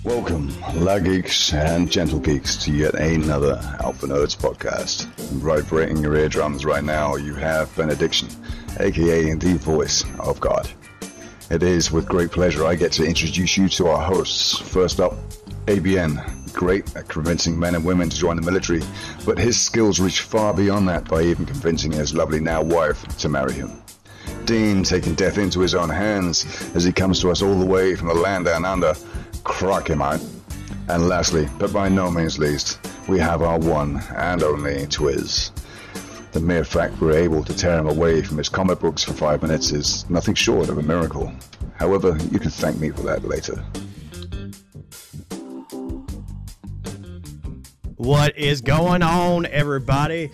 Welcome, La Geeks and Gentle Geeks, to yet another Alpha Nerds podcast. Vibrating your eardrums right now, you have Benediction, aka the voice of God. It is with great pleasure I get to introduce you to our hosts. First up, ABN, great at convincing men and women to join the military, but his skills reach far beyond that by even convincing his lovely now wife to marry him. Dean, taking death into his own hands as he comes to us all the way from the land down under. Crock him out. And lastly, but by no means least, we have our one and only Twiz. The mere fact we're able to tear him away from his comic books for 5 minutes is nothing short of a miracle. However, you can thank me for that later. What is going on, everybody?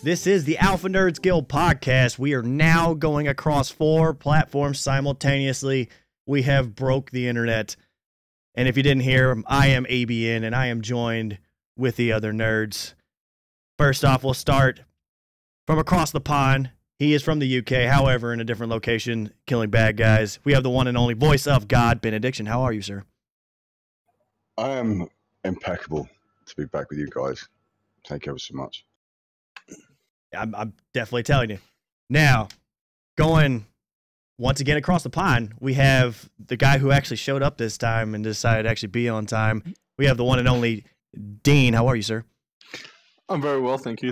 This is the Alpha Nerds Guild podcast. We are now going across 4 platforms simultaneously. We have broke the internet. And if you didn't hear, I am ABN, and I am joined with the other nerds. First off, we'll start from across the pond. He is from the UK, however, in a different location, killing bad guys. We have the one and only voice of God, Benediction. How are you, sir? I am impeccable to be back with you guys. Thank you ever so much. I'm definitely telling you. Now, going once again across the pond, we have the guy who actually showed up this time and decided to actually be on time. We have the one and only Dean. How are you, sir? I'm very well, thank you.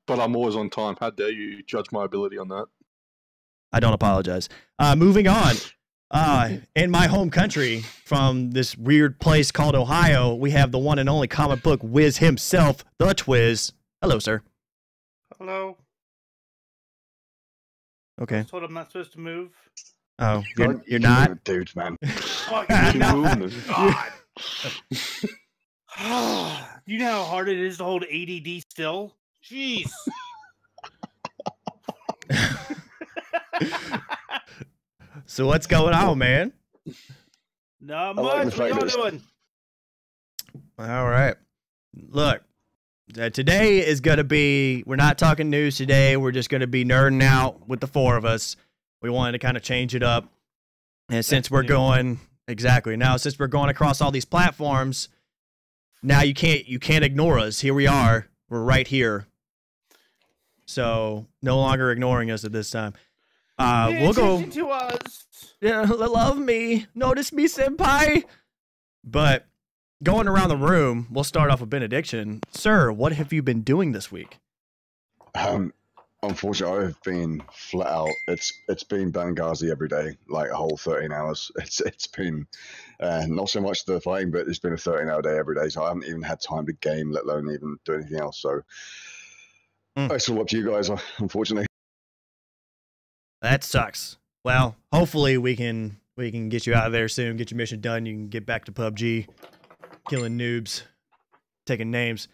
But I'm always on time. How dare you judge my ability on that? I don't apologize. Moving on. In my home country, from this weird place called Ohio, we have the one and only comic book whiz himself, the Twiz. Hello, sir. Hello. Okay. I was told I'm not supposed to move. Oh, you're not? Dude, man. Oh, God. You know how hard it is to hold ADD still? Jeez. So what's going on, man? Not like much. the What y'all fact doing? All right. Look, today is going to be, we're not talking news today. We're just going to be nerding out with the 4 of us. We wanted to kind of change it up. And since we're going, since we're going across all these platforms, now you can't ignore us. Here we are. We're right here. So no longer ignoring us at this time. We'll go to us. Yeah, love me. Notice me, senpai. But going around the room, we'll start off with Benediction. Sir, what have you been doing this week? Unfortunately, I've been flat out. It's been Benghazi every day, like a whole 13 hours. It's been not so much the fighting, but it's been a 13-hour day every day. So I haven't even had time to game, let alone even do anything else. So it's all up to you guys, unfortunately. That sucks. Well, hopefully we can get you out of there soon, get your mission done. You can get back to PUBG, killing noobs, taking names.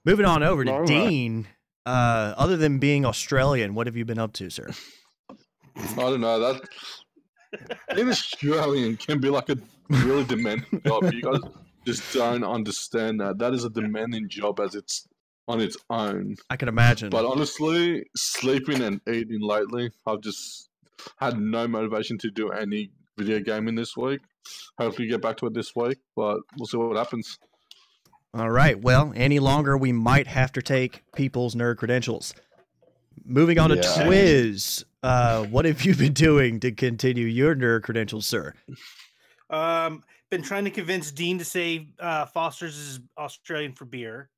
Moving on over to Dean. Other than being Australian, what have you been up to, sir? I don't know. That being Australian can be like a really demanding job. You guys just don't understand that. That is a demanding job as it's on its own. I can imagine. But honestly, sleeping and eating lately, I've just had no motivation to do any video gaming this week. Hopefully get back to it this week, but we'll see what happens. All right. Well, any longer, we might have to take people's nerd credentials. Moving on to Twiz. What have you been doing to continue your nerd credentials, sir? Been trying to convince Dean to say Foster's is Australian for beer.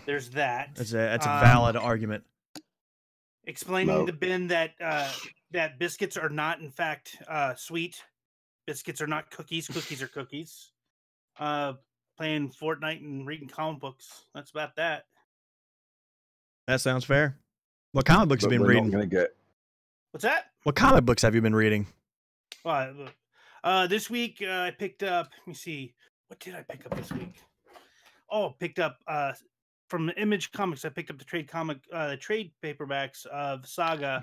There's that. That's a valid argument. Explaining to Ben that that biscuits are not, in fact, sweet. Biscuits are not cookies. Cookies are cookies. Playing Fortnite and reading comic books. That's about that. That sounds fair. What comic books have you been reading? What's that? What comic books have you been reading? This week I picked up. Let me see. What did I pick up this week? Oh, picked up from Image Comics. I picked up the trade paperbacks of Saga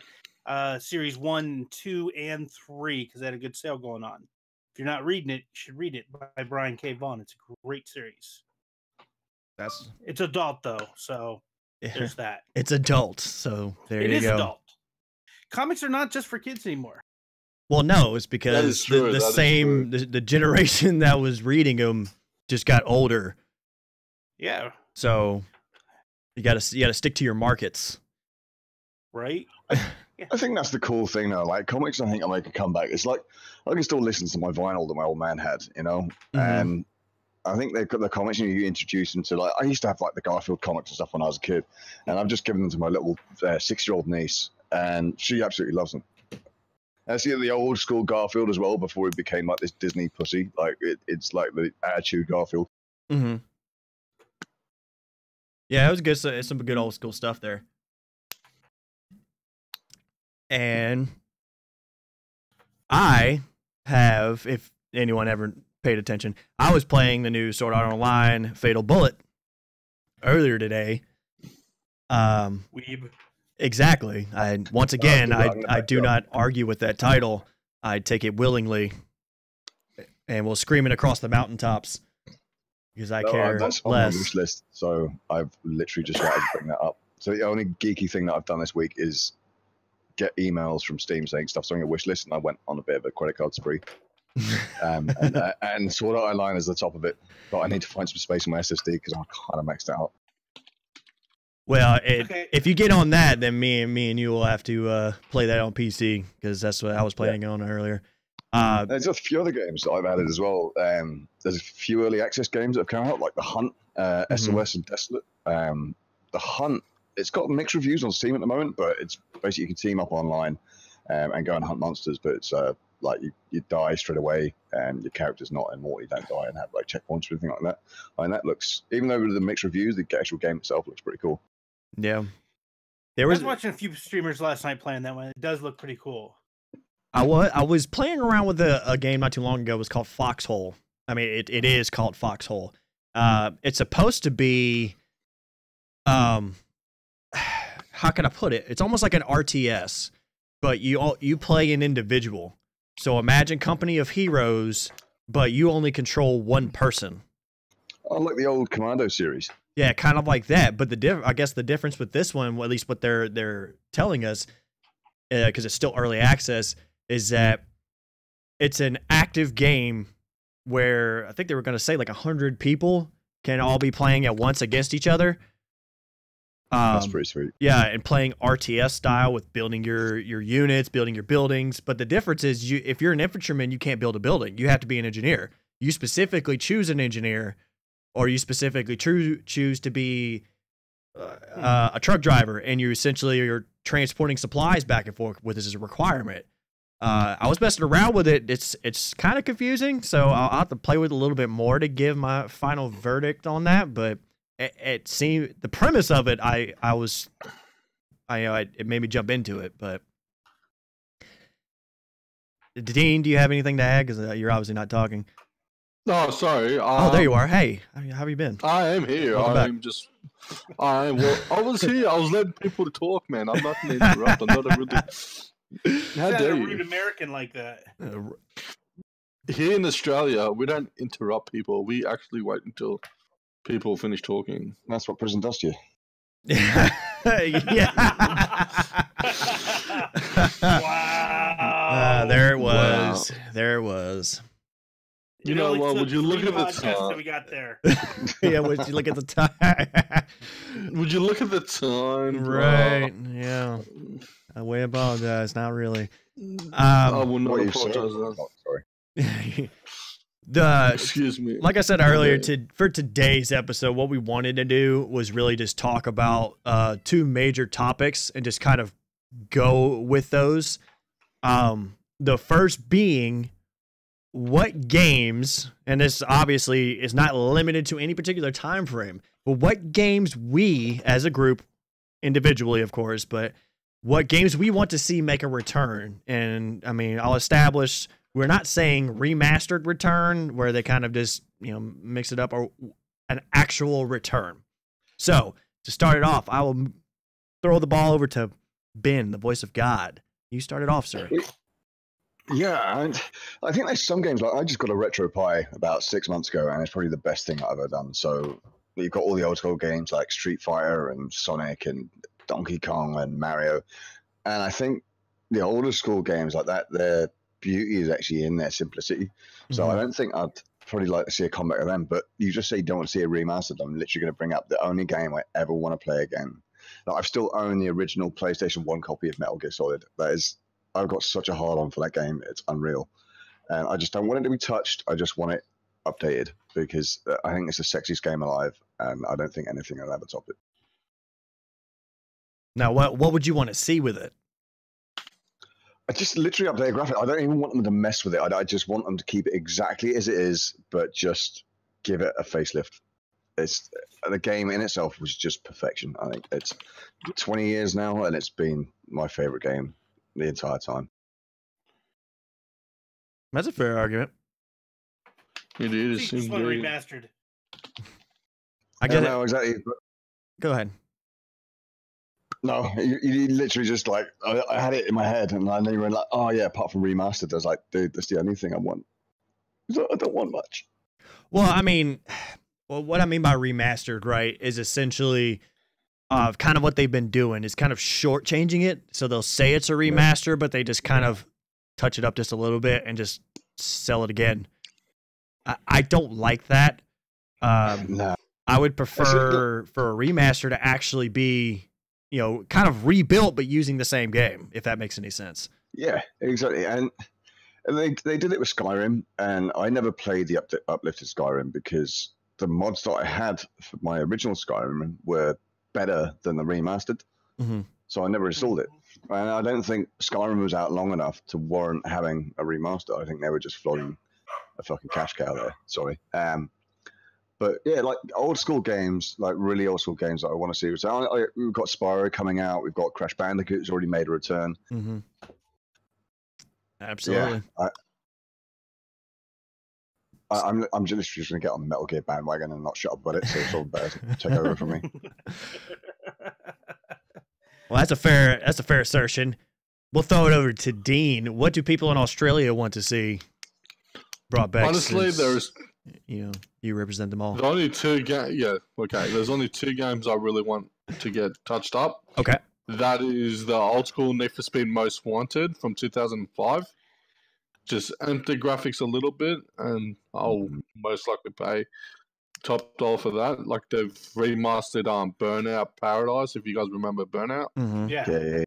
series 1, 2, and 3 because they had a good sale going on. If you're not reading it, you should read it by Brian K. Vaughan. It's a great series. It's adult though, so there's that. It's adult, so there you go. It is adult. Comics are not just for kids anymore. Well, no, it's because the generation that was reading them just got older. Yeah. So you gotta stick to your markets. Right. I think that's the cool thing, though. Like comics, I think will make a comeback. It's like I can still listen to my vinyl that my old man had, you know, and I think they've got the comics, and you introduce them to, like, I used to have like the Garfield comics and stuff when I was a kid, and I've just given them to my little 6-year-old niece, and she absolutely loves them. I see the old school Garfield as well before it became like this Disney pussy. Like it's like the attitude Garfield. Mm-hmm. Yeah, it was good. Some good old school stuff there. And I have, if anyone ever paid attention, I was playing the new Sword Art Online Fatal Bullet earlier today. Weeb. Exactly. Once again, I do not argue with that title. I take it willingly, and we'll scream it across the mountaintops because I care that's on less. my wish list, so I've literally just wanted to bring that up. So the only geeky thing that I've done this week is get emails from Steam saying stuff's on your wish list, and I went on a bit of a credit card spree. And Sword Art Online is the top of it, but I need to find some space on my SSD because I'm kind of maxed out. Well, if you get on that, then me and you will have to play that on PC because that's what I was playing on earlier. There's a few other games that I've added as well. There's a few early access games that have come out, like The Hunt, SOS, and Desolate. The Hunt, it's got mixed reviews on Steam at the moment, but it's basically you can team up online and go and hunt monsters, but it's like you die straight away, and your character's not immortal. You don't die and have like checkpoints or anything like that. And that looks, even though with the mixed reviews, the actual game itself looks pretty cool. Yeah, I was watching a few streamers last night playing that one. It does look pretty cool. I was playing around with a game not too long ago. It was called Foxhole. I mean, it is called Foxhole. It's supposed to be, how can I put it? It's almost like an RTS, but you play an individual. So imagine Company of Heroes, but you only control one person. Oh, like the old Commando series. Yeah, kind of like that. But I guess the difference with this one, well, at least what they're telling us, because it's still early access, is that it's an active game where I think they were going to say like 100 people can all be playing at once against each other. That's pretty sweet. Yeah, and playing RTS style with building your units, building your buildings. But the difference is, if you're an infantryman, you can't build a building. You have to be an engineer. You specifically choose an engineer, or you specifically choose to be a truck driver, and you essentially are transporting supplies back and forth with this as a requirement. I was messing around with it. It's kind of confusing, so I'll have to play with it a little bit more to give my final verdict on that. But it seemed, the premise of it, it made me jump into it. But Dean, do you have anything to add? Because you're obviously not talking. No, sorry. Oh, there you are. Hey, how have you been? I am here. I was here. I was letting people talk, man. I'm not going to interrupt. I'm not a really... How dare you? Rude American like that. Here in Australia, we don't interrupt people. We actually wait until people finish talking. That's what prison does to you. Yeah. Wow. There it was. Wow. There it was. You know, well, would you look at the time? We got there. Yeah, would you look at the time? Would you look at the time? Right. Yeah. We apologize. Not really. I will not apologize. Sorry. Excuse me. Like I said earlier, for today's episode, what we wanted to do was really just talk about two major topics and just kind of go with those. The first being, what games, and this obviously is not limited to any particular time frame, but what games we as a group, individually of course, but what games we want to see make a return. And I mean, I'll establish, we're not saying remastered return where they kind of just, mix it up, or an actual return. So to start it off, I will throw the ball over to Ben, the voice of God. You start it off, sir. Yeah, and I think there's some games, like I just got a RetroPie about 6 months ago, and it's probably the best thing I've ever done. So you've got all the old school games like Street Fighter and Sonic and Donkey Kong and Mario. And I think the older school games like that, their beauty is actually in their simplicity. So I don't think I'd probably like to see a comeback of them. But you just say you don't want to see a remastered. I'm literally going to bring up the only game I ever want to play again. Like, I've still owned the original PlayStation 1 copy of Metal Gear Solid. I've got such a hard on for that game. It's unreal. And I just don't want it to be touched. I just want it updated because I think it's the sexiest game alive, and I don't think anything will ever top it. Now, what would you want to see with it? I just literally update graphic. I don't even want them to mess with it. I just want them to keep it exactly as it is, but just give it a facelift. It's the game in itself was just perfection. I think it's 20 years now, and it's been my favorite game the entire time. That's a fair argument. It is. See, this one Indeed. remastered. I get it. know exactly. Go ahead. No, you literally just like I had it in my head, and then you were like, "Oh yeah." Apart from remastered, I was like, "Dude, that's the only thing I want. I don't want much." Well, I mean, what I mean by remastered, right, is essentially kind of what they've been doing is kind of shortchanging it. So they'll say it's a remaster, but they just kind of touch it up just a little bit and just sell it again. I don't like that. No. I would prefer for a remaster to actually be, kind of rebuilt, but using the same game, if that makes any sense. Yeah, exactly. And they did it with Skyrim, and I never played the uplifted Skyrim because the mods that I had for my original Skyrim were better than the remastered. Mm-hmm. So I never installed it. And I don't think Skyrim was out long enough to warrant having a remaster. I think they were just flogging a fucking cash cow there. Sorry. But yeah, like old school games, like really old school games that I want to see. So we've got Spyro coming out. We've got Crash Bandicoot who's already made a return. Mm-hmm. Absolutely. Yeah, I'm just going to get on the Metal Gear bandwagon and not shut up about it. So it's all better to take over from me. Well, that's a fair assertion. We'll throw it over to Dean. What do people in Australia want to see brought back? Honestly, since, you represent them all. There's only two games. Yeah, okay. There's only two games I really want to get touched up. Okay. That is the old school Need for Speed Most Wanted from 2005. Just amp the graphics a little bit, and I'll most likely pay top dollar for that. Like they've remastered Burnout Paradise, if you guys remember Burnout. Mm-hmm. Yeah.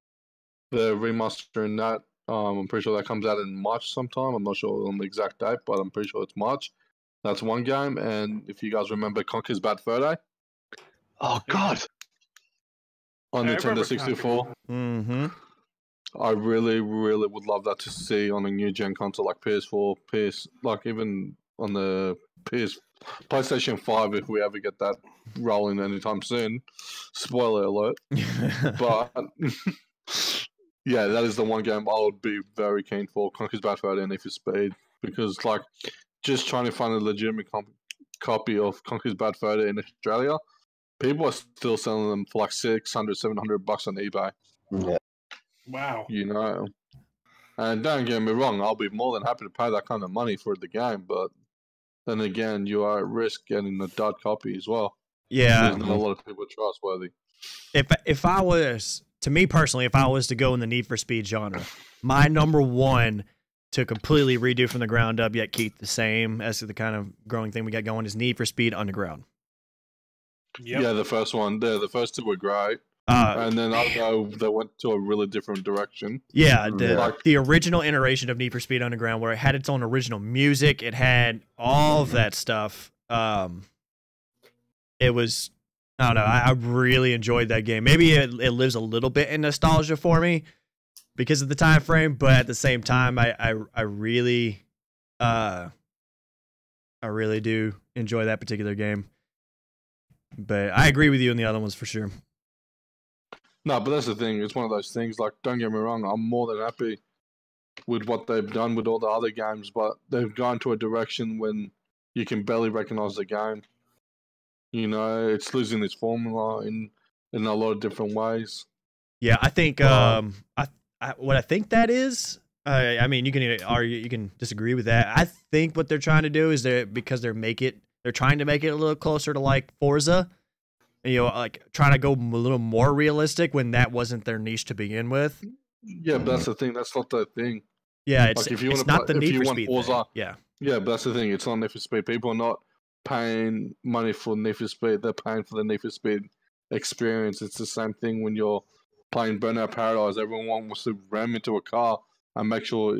They're remastering that. I'm pretty sure that comes out in March sometime. I'm not sure on the exact date, but I'm pretty sure it's March. That's one game. And if you guys remember Conker's Bad Fur Day. Oh, God. On I Nintendo remember 64. Mm-hmm. I really, really would love that to see on a new gen console like PS4, like even on the PlayStation 5 if we ever get that rolling anytime soon. Spoiler alert. But yeah, that is the one game I would be very keen for. Conker's Bad Fur Day and Need for Speed, because like just trying to find a legitimate copy of Conker's Bad Fur Day in Australia, people are still selling them for like $600-$700 on eBay. Yeah. Wow. And don't get me wrong, I'll be more than happy to pay that kind of money for the game, but then again, you are at risk getting a dud copy as well. Yeah. There's not a lot of people trustworthy. If I was, to me personally, if I was to go in the Need for Speed genre, my number one to completely redo from the ground up yet keep the same as the kind of growing thing we got going is Need for Speed Underground. Yep. Yeah, the first one, the first two were great. And then I know they went to a really different direction. Yeah, the original iteration of Need for Speed Underground, where it had its own original music, it had all of that stuff. It was, I don't know, I really enjoyed that game. Maybe it lives a little bit in nostalgia for me because of the time frame, but at the same time, I really do enjoy that particular game. But I agree with you on the other ones for sure. No, but that's the thing. It's one of those things. Like, don't get me wrong. I'm more than happy with what they've done with all the other games, but they've gone to a direction when you can barely recognize the game. It's losing its formula in a lot of different ways. Yeah, I think what I think that is. I mean, you can argue, you can disagree with that. I think what they're trying to do is they're trying to make it a little closer to like Forza. Like trying to go a little more realistic when that wasn't their niche to begin with. Yeah, but that's the thing. That's not the thing. Yeah, it's Like if you it's want not to, the if Need you for want Speed Forza, thing. Yeah. yeah, but that's the thing. It's not Need for Speed. People are not paying money for Need for Speed. They're paying for the Need for Speed experience. It's the same thing when you're playing Burnout Paradise. Everyone wants to ram into a car and make sure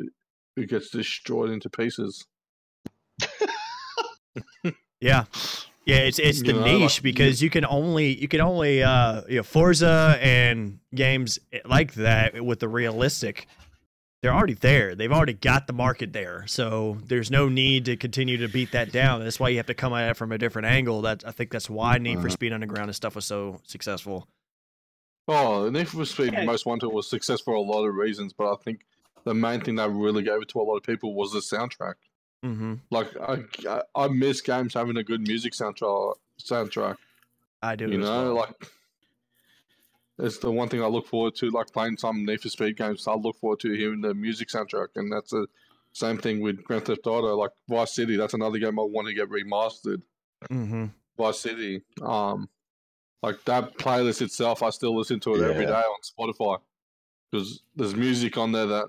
it gets destroyed into pieces. Yeah. Yeah, it's the You know, niche like, because you can only Forza and games like that with the realistic, they're already there. They've already got the market there. So there's no need to continue to beat that down. That's why you have to come at it from a different angle. I think that's why Need for Speed Underground and stuff was so successful. Oh, Need for Speed Yeah. Most Wanted was successful for a lot of reasons, but I think the main thing that really gave it to a lot of people was the soundtrack. Mm-hmm. Like I miss games having a good music soundtrack. I do. You as know, well. like it's the one thing I look forward to. Like playing some Need for Speed games, I look forward to hearing the music soundtrack, and that's the same thing with Grand Theft Auto. Like Vice City, that's another game I want to get remastered. Mm-hmm. Vice City, like that playlist itself, I still listen to it every day on Spotify because there's music on there that,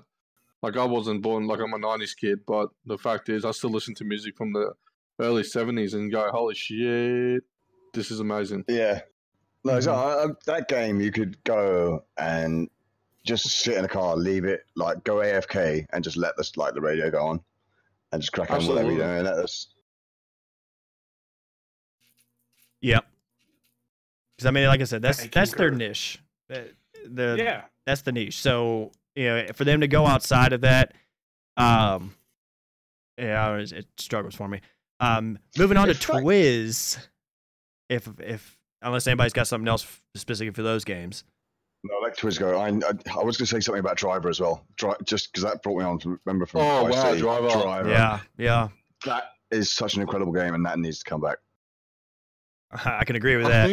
like, I wasn't born, like, I'm a 90s kid, but the fact is I still listen to music from the early 70s and go, holy shit, this is amazing. Yeah. No, so that game you could go and just sit in a car, leave it, like go AFK and just let the radio go on and just crack on whatever you're doing. Let us. Yep. Because I mean, like I said, that's their concur. niche. Yeah. That's the niche. So for them to go outside of that, it struggles for me. Moving on to Twiz, if unless anybody's got something else specific for those games. No, I like Twiz go. I was going to say something about Driver as well, just because that brought me on to remember from. Oh, wow, City, Driver. Yeah. That is such an incredible game, and that needs to come back. I can agree with I that.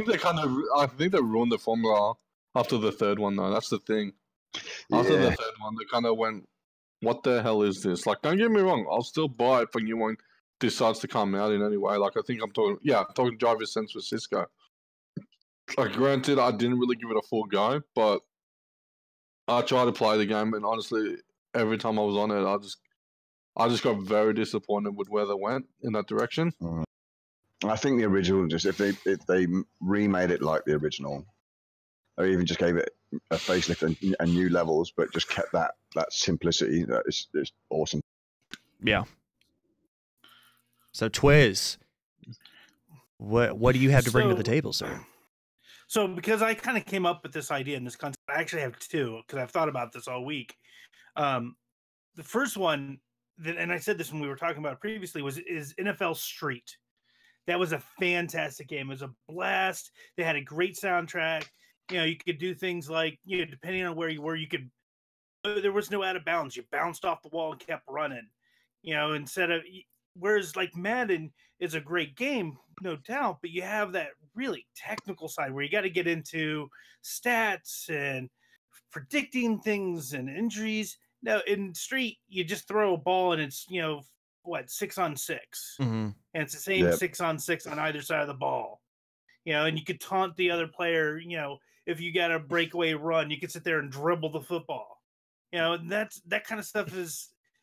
think they ruined the formula after the third one, though. That's the thing. After the third one, they kind of went, what the hell is this? Like, don't get me wrong, I'll still buy it if a new one decides to come out in any way. Like, I think I'm talking Driver San Francisco. Like, granted, I didn't really give it a full go, but I tried to play the game, and honestly, every time I was on it, I just got very disappointed with where they went in that direction. I think the original, just if they remade it like the original, or even just gave it a facelift and new levels, but just kept that simplicity, that is awesome. Yeah. So Twiz, what do you have to bring to the table, sir? So because I kind of came up with this idea and this concept, I actually have two because I've thought about this all week. The first one, and I said this when we were talking about it previously, is NFL Street. That was a fantastic game. It was a blast. They had a great soundtrack. You could do things like, depending on where you were, there was no out of bounds. You bounced off the wall and kept running, whereas like Madden is a great game, no doubt, but you have that really technical side where you got to get into stats and predicting things and injuries. Now in Street, you just throw a ball and it's, 6-on-6. Mm-hmm. And it's the same 6-on-6 on either side of the ball. And you could taunt the other player, if you got a breakaway run, you could sit there and dribble the football. That kind of stuff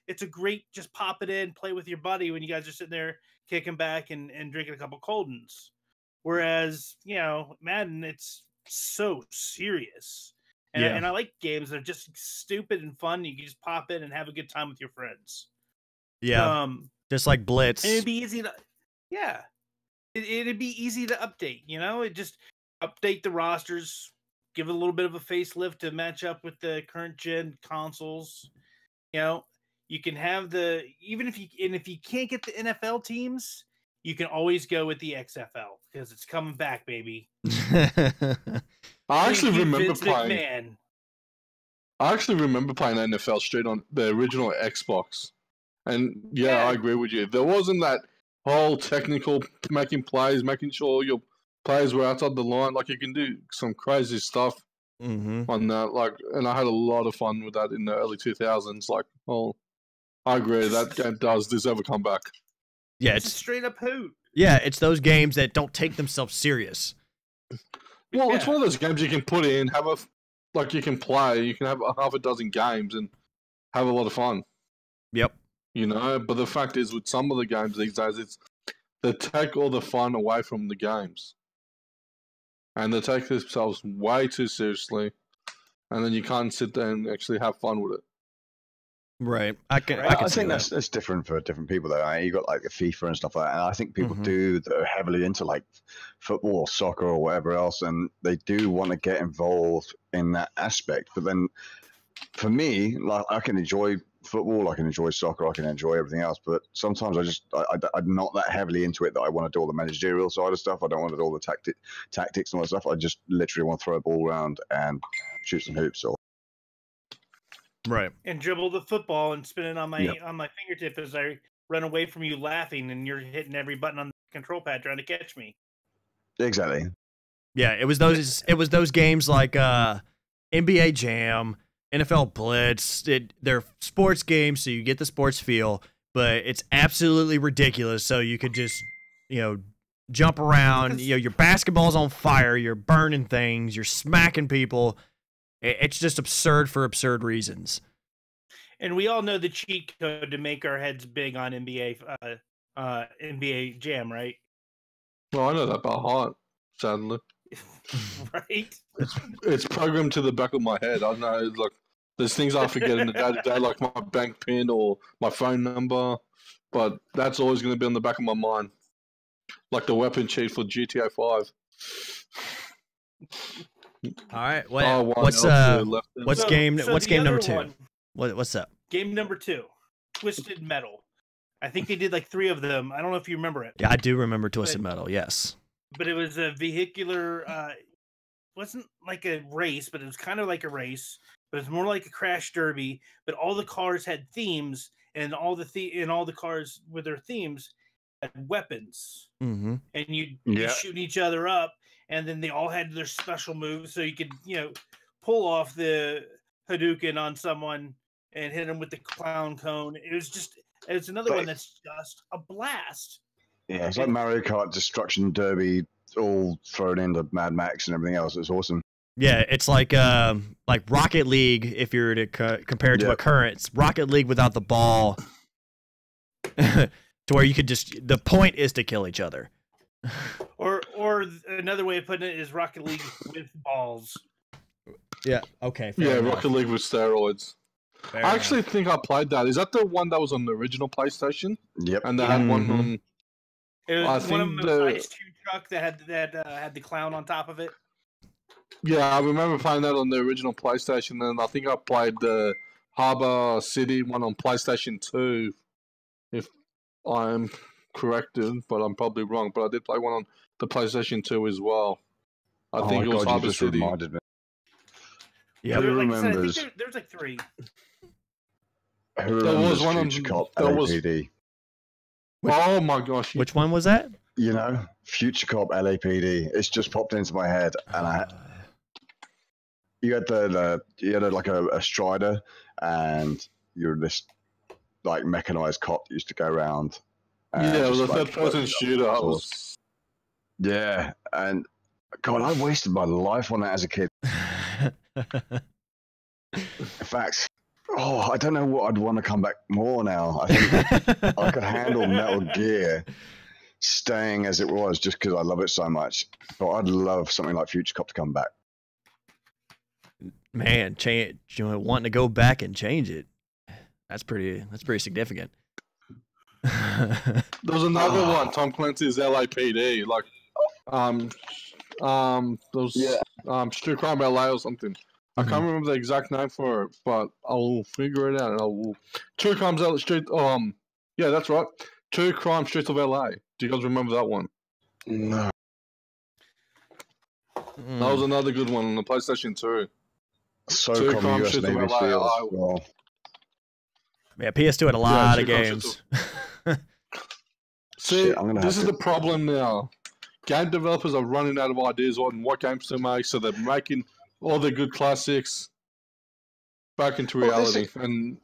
it's a great, just pop it in, play with your buddy when you guys are sitting there kicking back and drinking a couple Coldens. Whereas, Madden, it's so serious. And I like games that are just stupid and fun. You can just pop in and have a good time with your friends. Yeah. Just like Blitz. And it'd be easy to, it'd be easy to update, it just update the rosters, give it a little bit of a facelift to match up with the current gen consoles. You can have if you can't get the NFL teams, you can always go with the XFL because it's coming back, baby. I actually remember playing NFL Street on the original Xbox. And I agree with you. There wasn't that whole technical making plays, making sure your players were outside the line. Like, you can do some crazy stuff on that. Like, and I had a lot of fun with that in the early 2000s. Like, I agree that game does deserve a comeback. Yeah, it's a straight up hoot. Yeah, it's those games that don't take themselves serious. Well, it's one of those games you can put in, you can play, you can have half a dozen games and have a lot of fun. Yep. You know, but the fact is, with some of the games these days, they take all the fun away from the games, and they take themselves way too seriously, and then you can't sit there and actually have fun with it. Right. I can I see think that. that's different for different people though. You got like the FIFA and stuff like that, and I think people do that are heavily into like football or soccer or whatever else, and they do want to get involved in that aspect. But then, for me, like I can enjoy football, I can enjoy soccer, I can enjoy everything else, but sometimes I'm not that heavily into it that I want to do all the managerial side of stuff. I don't want to do all the tactics and all that stuff. I just literally want to throw a ball around and shoot some hoops. Or Right. And dribble the football and spin it on my fingertip as I run away from you laughing, and you're hitting every button on the control pad trying to catch me. exactly. Yeah, it was those games like NBA Jam, NFL Blitz. They're sports games, so you get the sports feel, but it's absolutely ridiculous. So you could just, jump around. Your basketball's on fire. You're burning things. You're smacking people. It's just absurd for absurd reasons. And we all know the cheat code to make our heads big on NBA Jam, right? Well, I know that by heart, sadly. Right? It's programmed to the back of my head. I know, like, there's things I forget in the day-to-day, like my bank PIN or my phone number, but that's always going to be on the back of my mind. Like the weapon cheat for GTA 5. All right. What's game the number other 2? one, What's up? game number 2, Twisted Metal. I think they did like 3 of them. I don't know if you remember it. Yeah, I do remember Twisted Metal. Yes. But it was a vehicular. Wasn't like a race, but it was kind of like a race. But it's more like a crash derby. But all the cars had themes, and all the cars with their themes had weapons. Mm-hmm. And you shooting each other up, and then they all had their special moves, so you could pull off the Hadouken on someone and hit them with the clown cone. It's another one that's just a blast. Yeah, it's like Mario Kart Destruction Derby, all thrown into Mad Max and everything else. It's awesome. Yeah, it's like Rocket League if you were to compare it to a current. It's Rocket League without the ball, to where you could the point is to kill each other. Or another way of putting it is Rocket League with balls. Yeah. Okay. Rocket League with steroids. I actually think I played that. Is that the one that was on the original PlayStation? Yep. And they had one on. It was one of the Ice Cube truck that had the clown on top of it. Yeah, I remember playing that on the original PlayStation, and I think I played the Harbor City one on PlayStation 2, if I'm corrected, but I'm probably wrong. But I did play one on the PlayStation 2 as well. I think it was Harbor City. Yeah, who remembers? I think there's like 3. Who remembers Future Cop LAPD? Oh my gosh! Which one was that? Future Cop LAPD. It's just popped into my head, and you had like a Strider, and you're this like mechanized cop that used to go around. It was a third-person shooter. Yeah, and God, I wasted my life on that as a kid. In fact, I don't know what I'd want to come back more now. I think I could handle Metal Gear staying as it was just because I love it so much. But I'd love something like Future Cop to come back. Man, wanting to go back and change it. That's pretty significant. There's another one, Tom Clancy's LAPD, like Street Crime LA or something. I can't remember the exact name for it, but I'll figure it out and I will. True Crimes Street. Yeah, that's right. True Crime Streets of LA. Do you guys remember that one? No. That was another good one on the PlayStation 2. So Crime Streets of LA. Well. Yeah, PS2 had a lot of games. See, this is the problem now. Game developers are running out of ideas on what games to make, so they're making all the good classics back into reality. And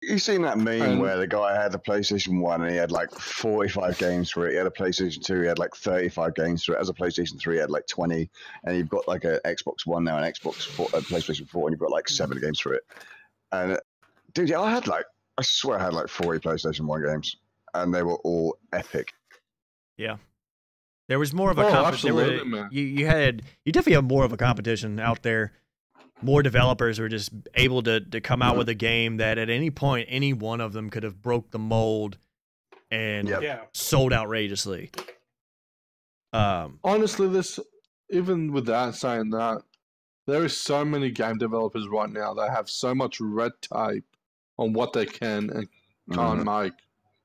you seen that meme where the guy had the PlayStation 1 and he had like 45 games for it. He had a PlayStation 2, he had like 35 games for it. As a PlayStation 3, he had like 20. And you've got like an Xbox One now, an PlayStation 4, and you've got like 7 games for it. And dude, I had like I swear I had like 40 PlayStation 1 games, and they were all epic. Yeah. There was more of a absolutely, man. You definitely have more of a competition out there. More developers were just able to come out with a game that at any point any one of them could have broke the mold and sold outrageously. Honestly, even with that saying that, there is so many game developers right now that have so much red tape on what they can and can't make.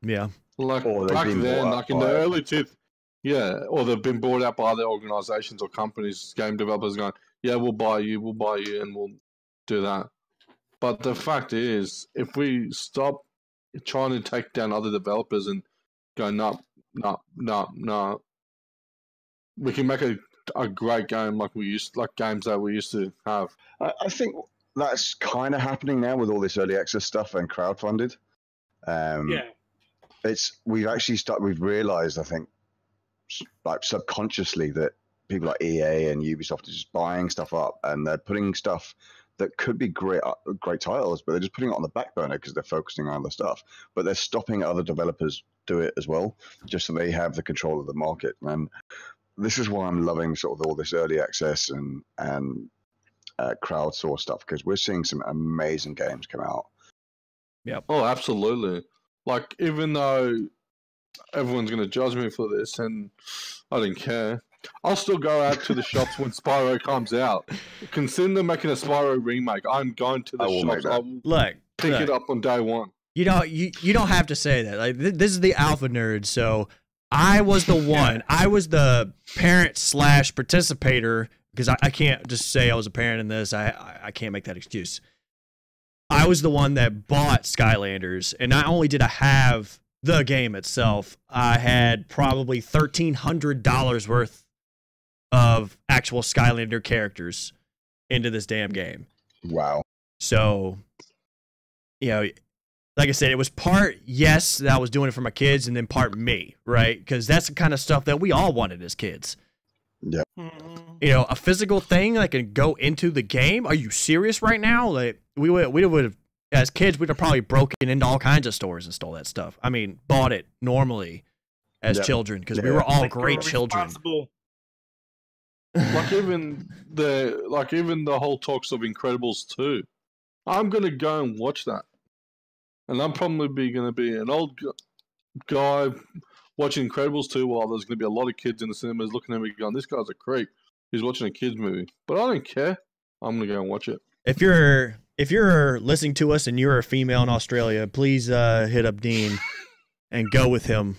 Yeah. Like back then, like in the early or they've been bought out by other organizations or companies, game developers going, yeah, we'll buy you, and we'll do that. But the fact is, if we stop trying to take down other developers and go, no, we can make a great game like games that we used to have. I think that's kind of happening now with all this early access stuff and crowdfunded. We've realized, I think, like subconsciously, that people like EA and Ubisoft are just buying stuff up, and they're putting stuff that could be great titles, but they're just putting it on the back burner because they're focusing on other stuff. But they're stopping other developers do it as well, just so they have the control of the market. And this is why I'm loving sort of all this early access and crowdsource stuff, because we're seeing some amazing games come out. Yeah. Oh, absolutely. Like, even though everyone's going to judge me for this, and I didn't care, I'll still go out to the shops when Spyro comes out. Consider making a Spyro remake. I'm going to the shops. I will pick it up on day one. You don't have to say that. Like, this is the Alpha Nerd, so I was the one. I was the parent / participator, because I can't just say I was a parent in this. I can't make that excuse. I was the one that bought Skylanders, and not only did I have the game itself, I had probably $1,300 worth of actual Skylander characters into this damn game. Wow. So, like I said, it was part, yes, that I was doing it for my kids, and then part me, right? Because that's the kind of stuff that we all wanted as kids. Yeah. A physical thing that can go into the game. Are you serious right now? Like, we would have, as kids, we'd have probably broken into all kinds of stores and stole that stuff. I mean, bought it normally as children, because we were all great children. Like even the whole talks of Incredibles 2. I'm gonna go and watch that, and I'm probably gonna be an old guy watching Incredibles 2 while there's gonna be a lot of kids in the cinemas looking at me going, "This guy's a creep. He's watching a kids movie." But I don't care. I'm gonna go and watch it. If you're listening to us and you're a female in Australia, please hit up Dean and go with him.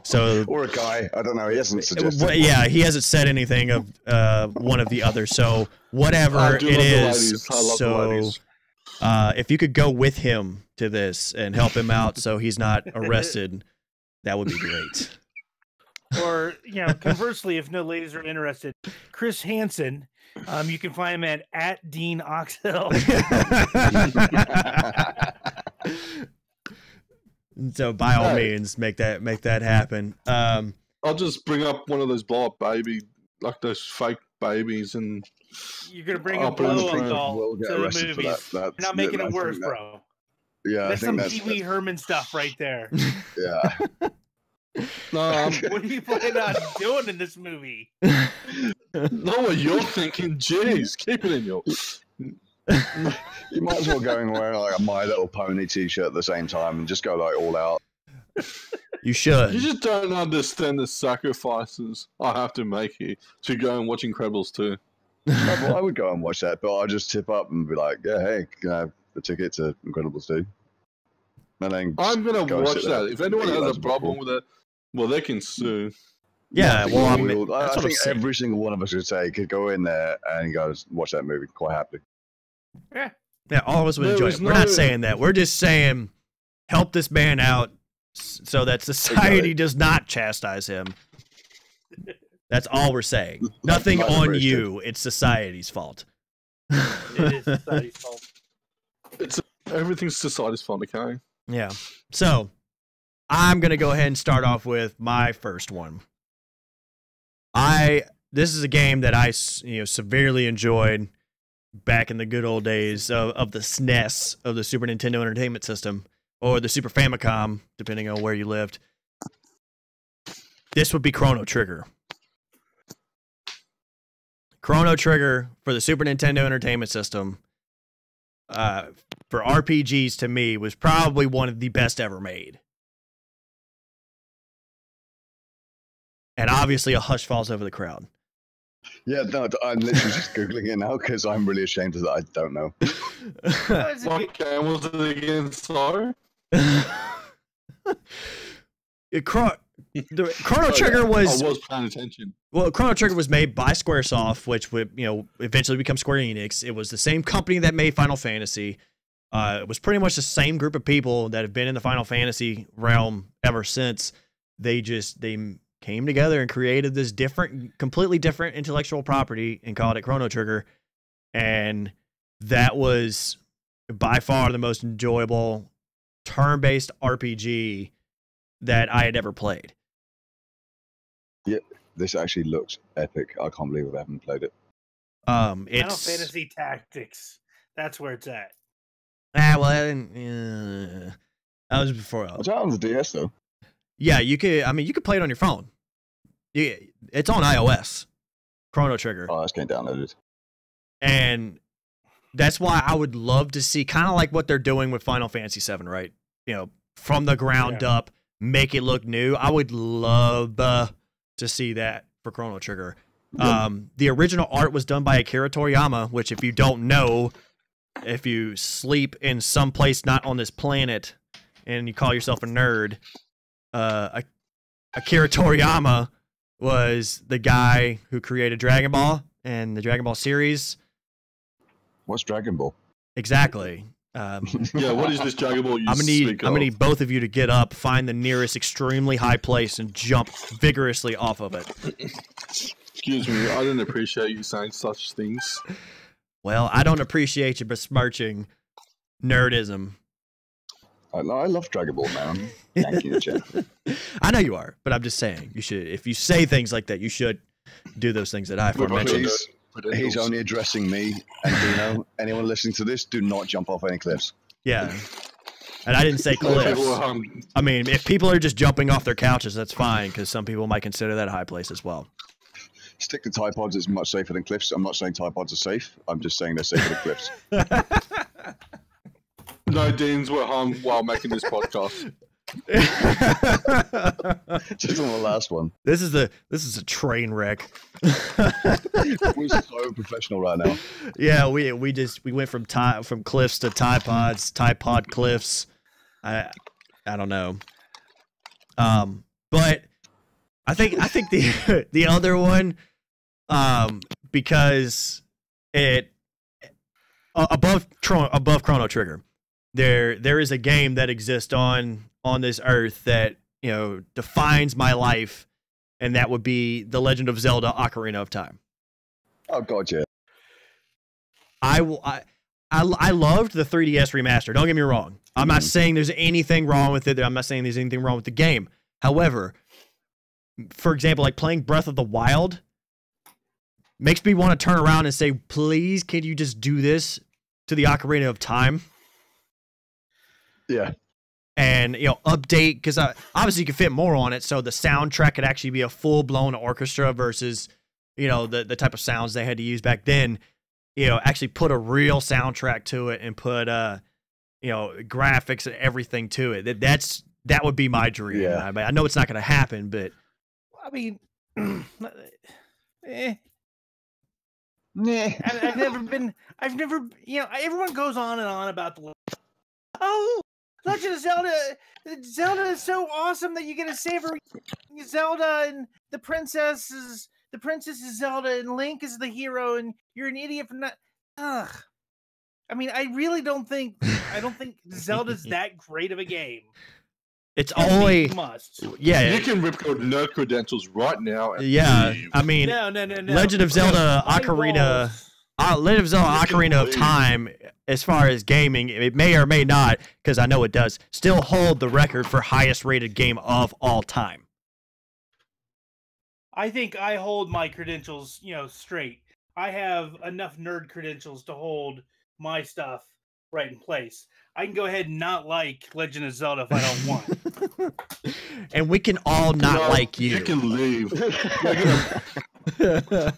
So, or a guy, I don't know. He hasn't suggested. Yeah, he hasn't said anything of one of the other. So whatever it is. So if you could go with him to this and help him out, so he's not arrested, that would be great. Or conversely, if no ladies are interested, Chris Hansen. You can find him at Dean Oxhill. So by all means, make that happen. I'll just bring up one of those blow up baby, like those fake babies, and you're gonna bring a blow up doll to the movies. You're not making it worse, bro. Yeah, that's some Pee Wee Herman stuff right there. Yeah. No, what are you planning on doing in this movie? Know what you're thinking? Jeez, keep it in your. You might as well go and wear like a My Little Pony t-shirt at the same time and just go like all out. You should. You just don't understand the sacrifices I have to make here to go and watch Incredibles 2. Well, I would go and watch that, but I'll just tip up and be like, yeah, hey, can I have the ticket to Incredibles 2? And then I'm going to watch that. If anyone has a problem with it, well, they can sue. Yeah, well, I think every single one of us could go in there and go watch that movie quite happily. Yeah, all of us would enjoy it. We're not saying that. We're just saying help this man out so that society does not chastise him. That's all we're saying. Nothing on you. It's society's fault. It is society's fault. Everything's society's fault, okay? Yeah. So, I'm going to go ahead and start off with my first one. This is a game that I severely enjoyed. back in the good old days of the SNES, of the Super Nintendo Entertainment System, or the Super Famicom, depending on where you lived. This would be Chrono Trigger. Chrono Trigger for the Super Nintendo Entertainment System, for RPGs, to me, was probably one of the best ever made. And obviously a hush falls over the crowd. Yeah, no, I'm literally just Googling it now because I'm really ashamed of that. I don't know. What game was it again? Sorry? Chrono Trigger was... I was paying attention. Well, Chrono Trigger was made by Squaresoft, which would, eventually become Square Enix. It was the same company that made Final Fantasy. It was pretty much the same group of people that have been in the Final Fantasy realm ever since. They came together and created this completely different intellectual property and called it Chrono Trigger. And that was by far the most enjoyable turn-based RPG that I had ever played. Yeah, this actually looks epic. I can't believe I haven't played it. Final Fantasy Tactics. That's where it's at. That was before. It's out on the DS though. Yeah, you could play it on your phone. Yeah, it's on iOS. Chrono Trigger. Oh, that's getting downloaded. And that's why I would love to see, kind of like what they're doing with Final Fantasy VII, right? From the ground up, make it look new. I would love to see that for Chrono Trigger. The original art was done by Akira Toriyama, which, if you don't know, if you sleep in some place not on this planet and you call yourself a nerd, Akira Toriyama was the guy who created Dragon Ball and the Dragon Ball series. What's Dragon Ball? Exactly. Yeah, what is this Dragon Ball you I'm speak gonna of? need both of you to get up, find the nearest extremely high place, and jump vigorously off of it. Excuse me, I don't appreciate you saying such things. Well, I don't appreciate you besmirching nerdism. I love Dragon Ball, man. Thank you, Jeff. I know you are, but I'm just saying, you should. If you say things like that, you should do those things that I aforementioned. He's only addressing me and Dino. Anyone listening to this, do not jump off any cliffs. Yeah. And I didn't say cliffs. I mean, if people are just jumping off their couches, that's fine, because some people might consider that a high place as well. Stick to Tide Pods. It's much safer than cliffs. I'm not saying Tide Pods are safe. I'm just saying they're safer than cliffs. No deans were hung while making this podcast. Just on the last one. This is a train wreck. We're so professional right now. Yeah, we went from cliffs to Tide Pods, Tide Pod cliffs. I don't know. But I think the other one, because it above Chrono Trigger, there is a game that exists on this earth that defines my life, and that would be The Legend of Zelda: Ocarina of Time. Oh god, yeah. I loved the 3DS remaster. Don't get me wrong. I'm not saying there's anything wrong with it. I'm not saying there's anything wrong with the game. However, for example, like playing Breath of the Wild makes me want to turn around and say, please, can you just do this to the Ocarina of Time? Yeah. And, update, because obviously you could fit more on it, so the soundtrack could actually be a full-blown orchestra versus, the type of sounds they had to use back then. Actually put a real soundtrack to it and put, graphics and everything to it. That would be my dream. Yeah. I know it's not going to happen, but... I mean, Nah. I've never, everyone goes on and on about Legend of Zelda. Zelda is so awesome that you get to savor Zelda, and the princess is Zelda, and Link is the hero, and you're an idiot for not. Ugh. I mean, I don't think Zelda's that great of a game. It's only must. Yeah. You can rip your nerd credentials right now. And leave. I mean, no. Legend of Zelda Ocarina. Legend of Zelda Ocarina of Time, as far as gaming, it may or may not, because I know it does, still hold the record for highest rated game of all time. I think I hold my credentials, straight. I have enough nerd credentials to hold my stuff right in place. I can go ahead and not like Legend of Zelda if I don't want. And we can all not like you. You can leave.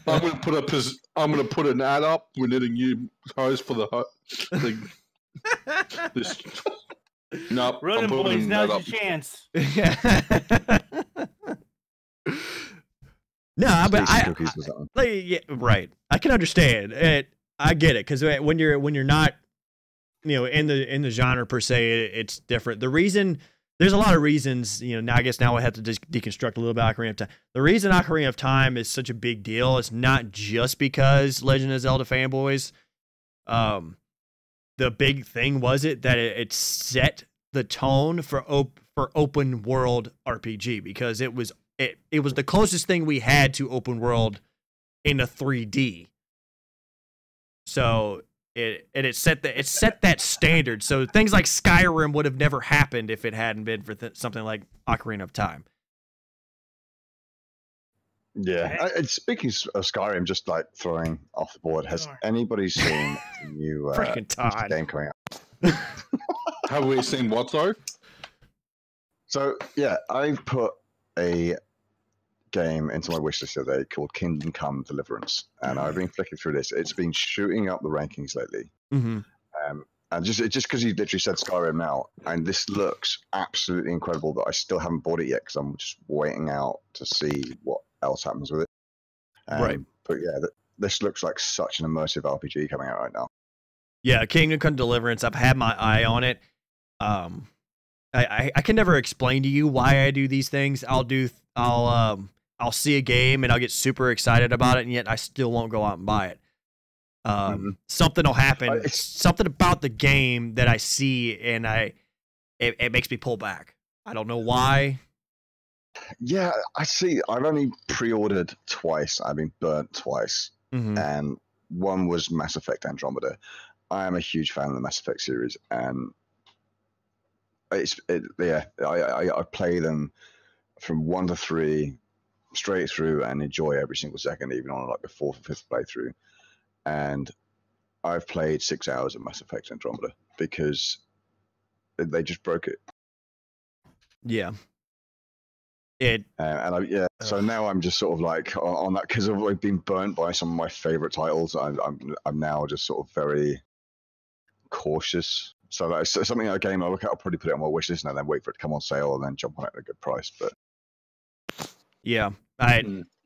I'm gonna put an ad up. We're needing you host for this. Nope. Ronan boys, now's your chance. No, but yeah, right. I can understand it. I get it because when you're not, in the genre per se, it's different. There's a lot of reasons. Now I guess I have to just deconstruct a little bit Ocarina of Time. The reason Ocarina of Time is such a big deal is not just because Legend of Zelda fanboys. The big thing was that it set the tone for open world RPG because it was the closest thing we had to open world in a 3D. So it set that standard. So things like Skyrim would have never happened if it hadn't been for something like Ocarina of Time. Yeah. Speaking of Skyrim, just like throwing off the board, has anybody seen the new game coming out? Have we seen what though? So yeah, I put a game into my wishlist the other day called Kingdom Come Deliverance, and I've been flicking through this. It's been shooting up the rankings lately, and just because you literally said Skyrim now, and this looks absolutely incredible. But I still haven't bought it yet because I'm just waiting out to see what else happens with it. Right. But yeah, this looks like such an immersive RPG coming out right now. Yeah, Kingdom Come Deliverance. I've had my eye on it. I can never explain to you why I do these things. I'll see a game and I'll get super excited about it, and yet I still won't go out and buy it. Something will happen. Something about the game that I see, and it makes me pull back. I don't know why. Yeah, I see. I've only pre-ordered twice. I've been burnt twice, and one was Mass Effect Andromeda. I am a huge fan of the Mass Effect series, and I play them from 1 to 3 straight through and enjoy every single second, even on like the 4th or 5th playthrough. And I've played 6 hours of Mass Effect Andromeda because they just broke it. Yeah. So now I'm just sort of like on that because I've been burnt by some of my favorite titles. I'm now just sort of very cautious. So like something like a game I look at, I'll probably put it on my wish list and then wait for it to come on sale and then jump on it at a good price. But yeah,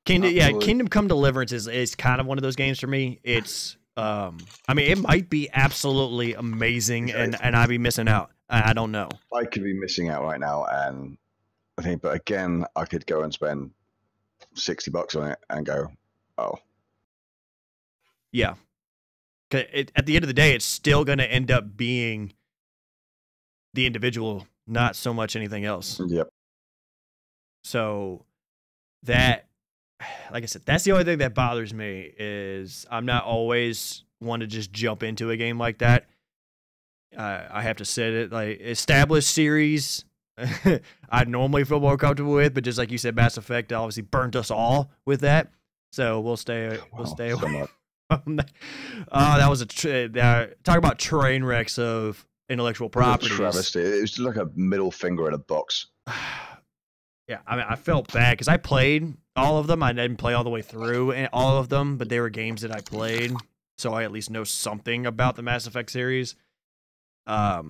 Kingdom Come Deliverance is kind of one of those games for me. It's it might be absolutely amazing and I'd be missing out. I don't know. I could be missing out right now, and I think, but again, I could go and spend $60 on it and go, oh, yeah. At the end of the day, it's still going to end up being the individual, not so much anything else. Yep. So that, like I said, that's the only thing that bothers me is I'm not always one to just jump into a game like that. I have to set it like established series. I normally feel more comfortable with, but just like you said, Mass Effect obviously burnt us all with that. So we'll stay away. That was talk about train wrecks of intellectual property. Travesty. It was like a middle finger in a box. Yeah, I felt bad because I played all of them. I didn't play all the way through all of them, but they were games that I played, so I at least know something about the Mass Effect series. But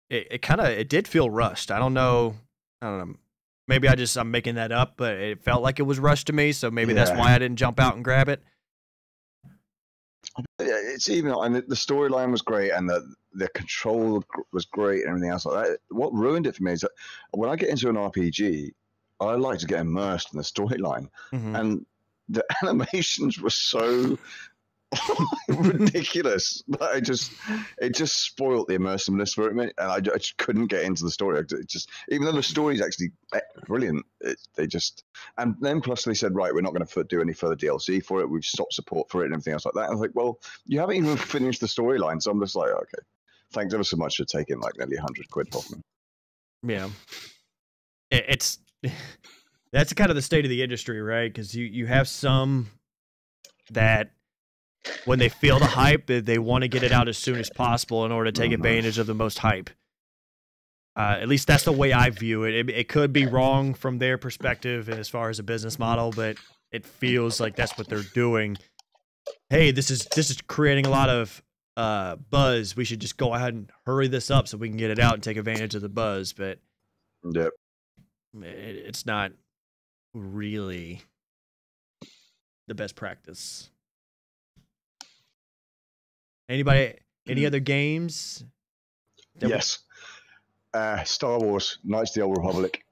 it did feel rushed. I don't know. Maybe I'm making that up, but it felt like it was rushed to me, so maybe that's why I didn't jump out and grab it. Yeah, it's even, and the storyline was great, and the control was great, and everything else like that. What ruined it for me is that when I get into an RPG, I like to get immersed in the storyline, and the animations were so ridiculous. It just spoiled the immersiveness for me, and I just couldn't get into the story. Even though the story is actually brilliant, and then plus they said, right, we're not going to do any further DLC for it. We've stopped support for it and everything else like that. And I was like, well, you haven't even finished the storyline, so I'm just like, okay, thanks ever so much for taking like nearly £100 off me. Yeah, it's that's kind of the state of the industry, right? Because you have some that when they feel the hype, they want to get it out as soon as possible in order to take advantage of the most hype. At least that's the way I view it. It could be wrong from their perspective as far as a business model, but it feels like that's what they're doing. Hey, this is creating a lot of buzz. We should just go ahead and hurry this up so we can get it out and take advantage of the buzz. But Yep. it's not really the best practice. Any other games? Yes. Star Wars, Knights of the Old Republic.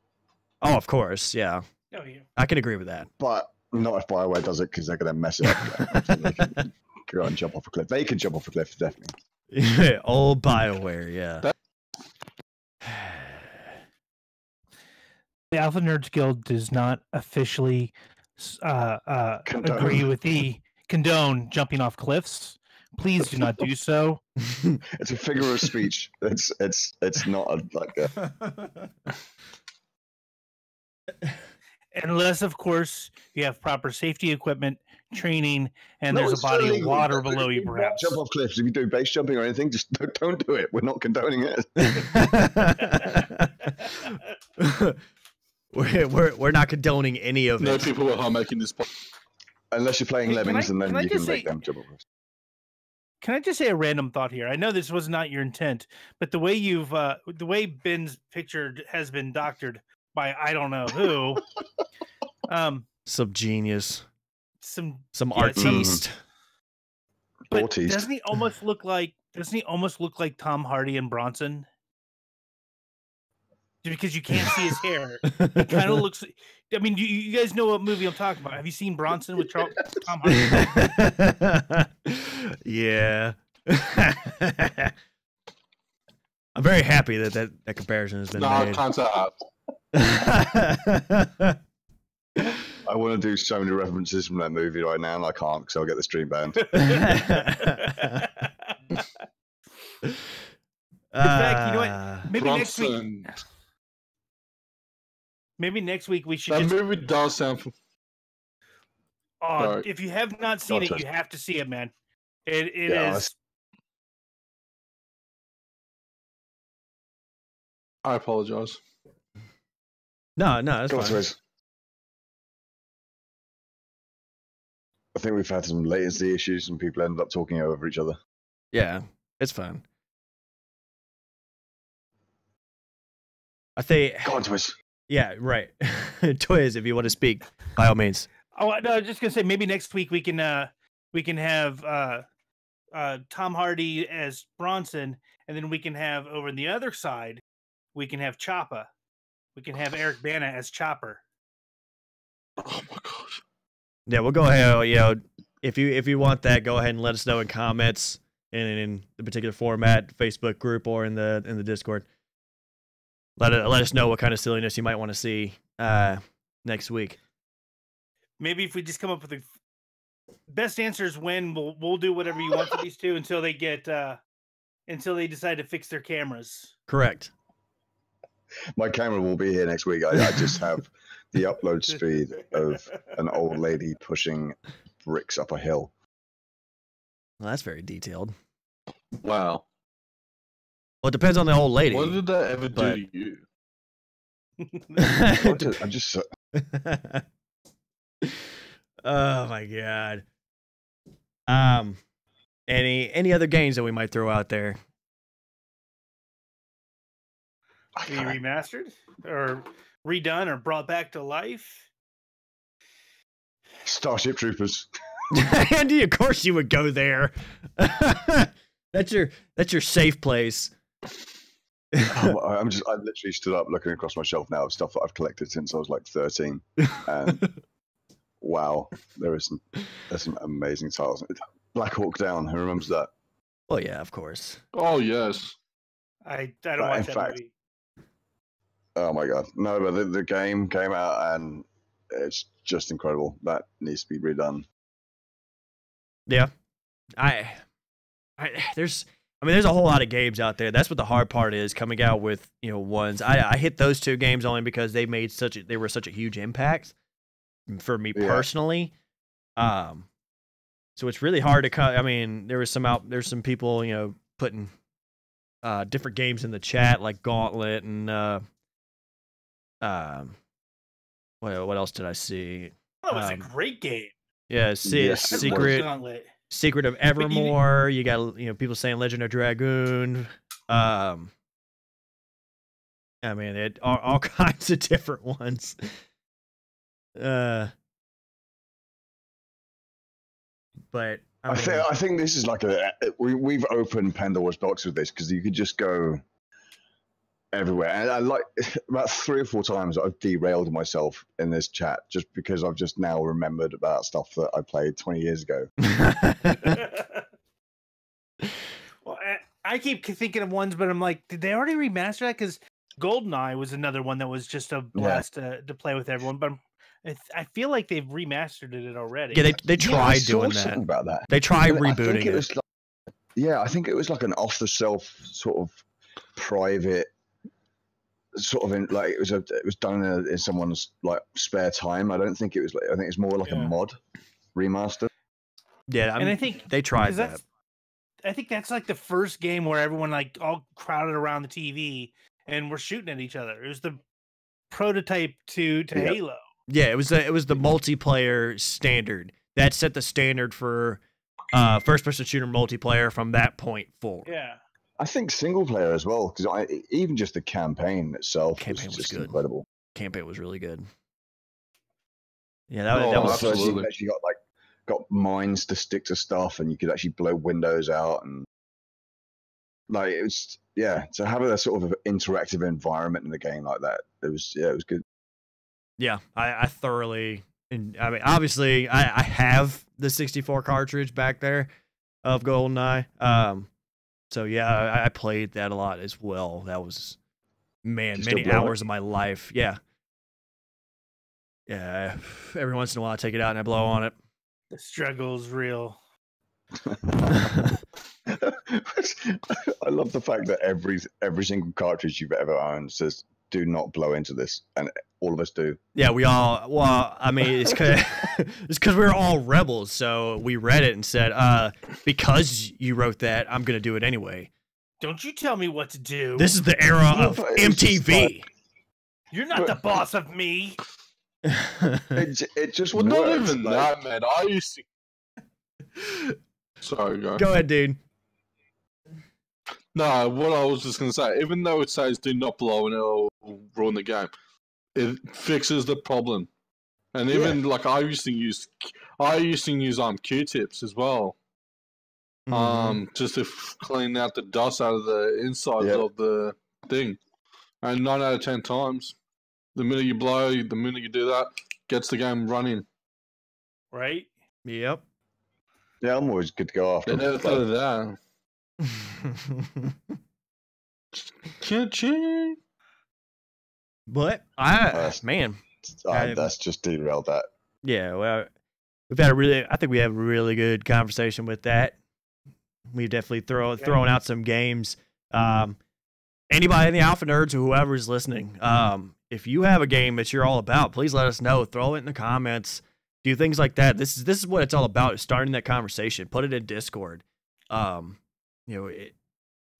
Oh, of course. Yeah. Oh, yeah. I can agree with that. But not if BioWare does it, because they're going to mess it up. They can go and jump off a cliff. They can jump off a cliff, definitely. Old BioWare, yeah. The Alpha Nerds Guild does not officially agree with the condone jumping off cliffs. Please do not do so. It's a figure of speech. It's not like a... Unless, of course, you have proper safety equipment, training, and there's a it's body of illegal. water below you, Do not perhaps. Jump off cliffs. If you do base jumping or anything, just don't do it. We're not condoning it. we're not condoning any of No it. people are making this point. Unless you're playing Hey, can Lemmings, I- and then can I you can just make say- them jump off cliffs. Can I just say a random thought here? I know this was not your intent, but the way the way Ben's picture has been doctored by I don't know who, Some genius, some some Yeah, artiste. but Artiste. doesn't he almost look like Tom Hardy and Bronson? Because you can't see his hair. It kind of looks. I mean, you guys know what movie I'm talking about. Have you seen Bronson with Tom Hardy? Yeah. I'm very happy that comparison has been No, I made. can't say that. I want to do so many references from that movie right now, and I can't because I'll get the stream banned. In fact, you know what? Maybe next week. Bronson. Maybe next week we should That just. movie does sound. Oh, Sorry. if you have not seen it, Gotcha. you have to see it, man. It Yeah, is. I apologize. No, that's Go on, fine. Swizz. I think we've had some latency issues, and people ended up talking over each other. Yeah, it's fine. I think, Go on, Swizz. yeah, right. Twiz, if you want to speak, by all means. Oh no, I was just gonna say maybe next week we can have Tom Hardy as Bronson, and then we can have over on the other side we can have Choppa. We can have Eric Bana as Chopper. Oh my gosh. Yeah, we'll go ahead. You know, if you want that, go ahead and let us know in comments and in the particular format, Facebook group or in the Discord. Let us know what kind of silliness you might want to see next week. Maybe if we just come up with the best answers, when we'll do whatever you want for these two until they get until they decide to fix their cameras. Correct. My camera will be here next week. I just have the upload speed of an old lady pushing bricks up a hill. Well, that's very detailed. Wow. Well, it depends on the old lady. What did that ever but- do to you? I just Oh my god. Any other games that we might throw out there? I Be can't- remastered or redone or brought back to life. Starship Troopers. Andy, of course you would go there. That's your safe place. I literally stood up looking across my shelf now of stuff that I've collected since I was like 13. And wow, there's some amazing titles. Black Hawk Down, who remembers that? Well, yeah, of course. Oh yes. I don't But watch in that fact- movie. Oh my god. No, but the game came out and it's just incredible. That needs to be redone. Yeah, there's a whole lot of games out there. That's what the hard part is, coming out with ones. I hit those two games only because they were such a huge impact for me Yeah. personally. So it's really hard to cut. I mean, there's some people, putting different games in the chat like Gauntlet and what else did I see? That was a great game. Yeah, Yes, it Secret Gauntlet. Secret of Evermore. You got people saying Legend of Dragoon. I mean, it all kinds of different ones. But I think this is like we've opened Pandora's box with this because you could just go everywhere. And I like about 3 or 4 times I've derailed myself in this chat just because I've just now remembered about stuff that I played 20 years ago. Well, I keep thinking of ones, but I'm like, did they already remaster that? Because GoldenEye was another one that was just a blast to play with everyone. But I feel like they've remastered it already. Yeah, they tried doing that. Something about that. They tried And rebooting it. I think it was like an off-the-shelf sort of private sort of it was done in someone's like spare time. I don't think it was I think it's more like a mod remaster. Yeah, and I think they tried that. I think that's like the first game where everyone like all crowded around the TV and we're shooting at each other. It was the prototype to Halo. Yeah, it was the multiplayer standard that set the standard for first-person shooter multiplayer from that point forward. Yeah, I think single player as well because even just the campaign itself was just good. incredible. Campaign was really good. Yeah, that was absolutely. You actually got mines to stick to stuff, and you could actually blow windows out, and like it was to have a sort of interactive environment in the game like that. It was good. Yeah, I thoroughly, and I mean, obviously, I have the 64 cartridge back there of GoldenEye. So yeah, I played that a lot as well. That was, many hours of my life. Yeah. Yeah, every once in a while I take it out and I blow on it. The struggle's real. I love the fact that every single cartridge you've ever owned says do not blow into this, and all of us do. Yeah, we all. Well, I mean, it's because we're all rebels. So we read it and said, because you wrote that, I'm gonna do it anyway. Don't you tell me what to do. This is the era of MTV. You're not the boss of me. It just Well, works. not even that, man. I used to. Sorry, go. Go ahead, dude. No, what I was just gonna say, even though it says do not blow and it'll ruin the game, it fixes the problem. And even like I used to use Q-tips as well, just to clean out the dust out of the inside of the thing. And 9 out of 10 times, the minute you blow, the minute you do that, gets the game running. Right? Yep. Yeah, I'm always good to go after. I never thought of that. Cha-ching. But man, that's just derailed that. Yeah, well, I think we have a really good conversation with that. We've definitely thrown out some games. Anybody in the Alpha Nerds or whoever's listening, if you have a game that you're all about, please let us know. Throw it in the comments. Do things like that. This is what it's all about, is starting that conversation. Put it in Discord. We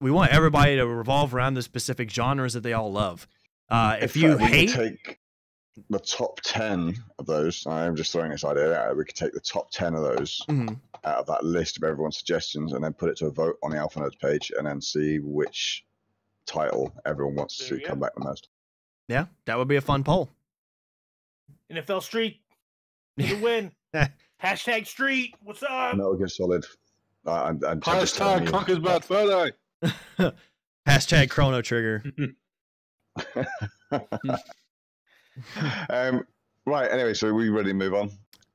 want everybody to revolve around the specific genres that they all love. If you hate, take the top 10 of those. I'm just throwing this idea out. We could take the top 10 of those out of that list of everyone's suggestions, and then put it to a vote on the Alpha Nerds page, and then see which title everyone wants to come back the most. Yeah, that would be a fun poll. NFL Street for the win. Hashtag Street. What's up? No, good solid. Hashtag Conker's Bad Fur Day. Hashtag Chrono Trigger. Right. Anyway, so we ready to move on,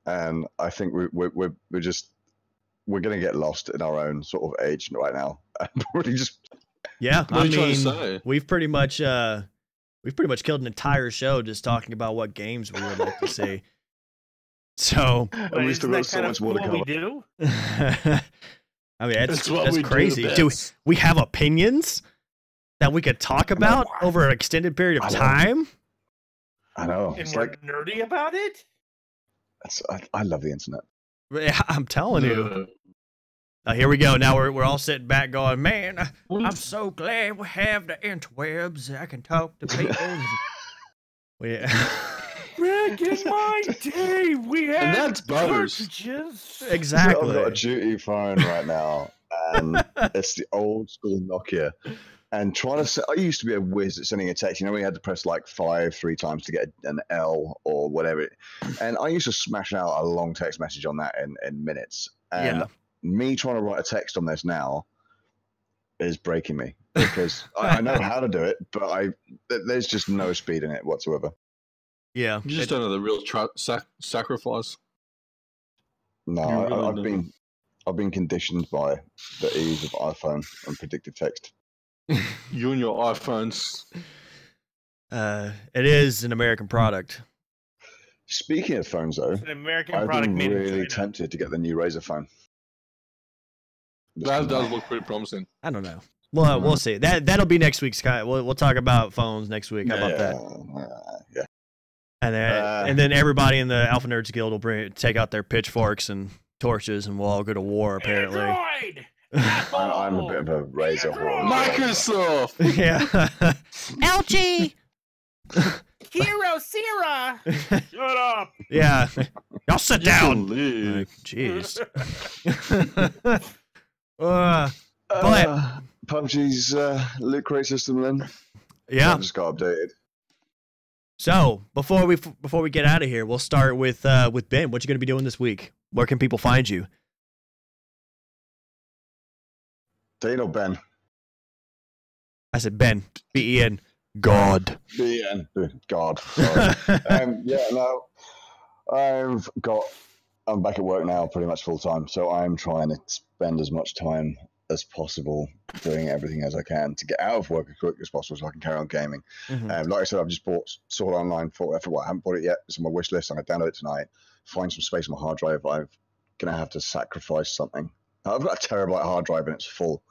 and I think we're going to get lost in our own sort of age right now. Yeah, What are you trying to say? we've pretty much killed an entire show just talking about what games we would like to see. So At least there was so much more to what we cover. do? I mean, It's what that's we do crazy. best. We have opinions that we could talk about over an extended period of I know. time? I know. And It's we're like nerdy about it? I love the internet. Yeah, I'm telling you. Here we go. Now we're all sitting back going, man, I'm so glad we have the interwebs. I can talk to people. Yeah. Back in my day, we had And that's butters. cartridges. Exactly. I've got a duty phone right now, and it's the old school Nokia. And I used to be a whiz at sending a text. You know, we had to press like 3 times to get an L or whatever. And I used to smash out a long text message on that in minutes. And me trying to write a text on this now is breaking me because I know how to do it, but there's just no speed in it whatsoever. Yeah. You just don't know the real sacrifice. No, Really I've been conditioned by the ease of iPhone and predictive text. You and your iPhones. It is an American product. Speaking of phones, though, It's an American I've product been made in really China. tempted to get the new Razer phone. That does look pretty promising. I don't know. Well, we'll see. That'll be next week, Scott. We'll talk about phones next week. How about that? Yeah. And then everybody in the Alpha Nerds Guild will take out their pitchforks and torches, and we'll all go to war. Apparently, Android! I'm a bit of a Razer whore. Microsoft! yeah. LG. Hero Sierra! Shut up! Yeah. Y'all sit down. Leave. Like, jeez. But PUBG's loot crate system, then. yeah. Just got updated. So before we get out of here, we'll start with Ben. What you going to be doing this week? Where can people find you? Dean or Ben? I said Ben. Ben. God. Ben. God. Sorry. I'm back at work now pretty much full time, so I'm trying to spend as much time as possible doing everything as I can to get out of work as quick as possible so I can carry on gaming. Mm-hmm. Like I said, I've just bought Sword Online for I haven't bought it yet. It's on my wish list. I'm going to download it tonight, find some space on my hard drive. I'm going to have to sacrifice something. I've got a terabyte hard drive and it's full.